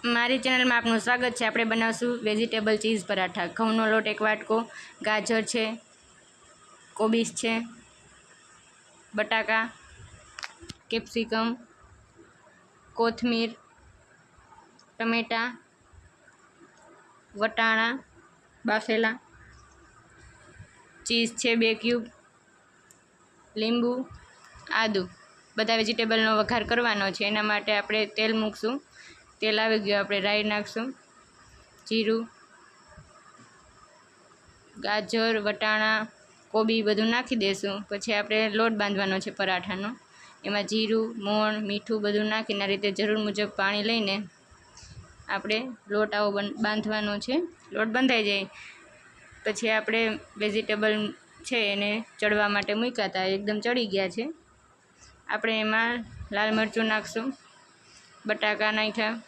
મારી ચેનલમાં આપનું સ્વાગત છે। આપણે બનાવશું વેજીટેબલ ચીઝ પરાઠા। ઘઉંનો લોટ 1 વાટકો, ગાજર છે, કોબીજ છે, બટાકા, કેપ્સિકમ, કોથમીર, ટમેટા, વટાણા બાફેલા, ચીઝ છે 2 ક્યુબ, લીંબુ, આદુ। બધા વેજીટેબલનો વઘાર કરવાનો છે। એના માટે આપણે તેલ મૂકશું। તેલ આવી ગયું, આપણે રાઈ નાખશું, જીરું, ગાજર, વટાણા, કોબી બધું નાખી દઈશું। પછી આપણે લોટ બાંધવાનો છે પરાઠાનો। એમાં જીરું, મોણ, મીઠું બધું નાખીને આ રીતે જરૂર મુજબ પાણી લઈને આપણે લોટ આવો બાંધવાનો છે। લોટ બંધાઈ જાય પછી આપણે વેજીટેબલ છે એને ચડવા માટે મૂક્યા હતા, એકદમ ચડી ગયા છે। આપણે એમાં લાલ મરચું નાખશું, બટાકા નાખ્યા,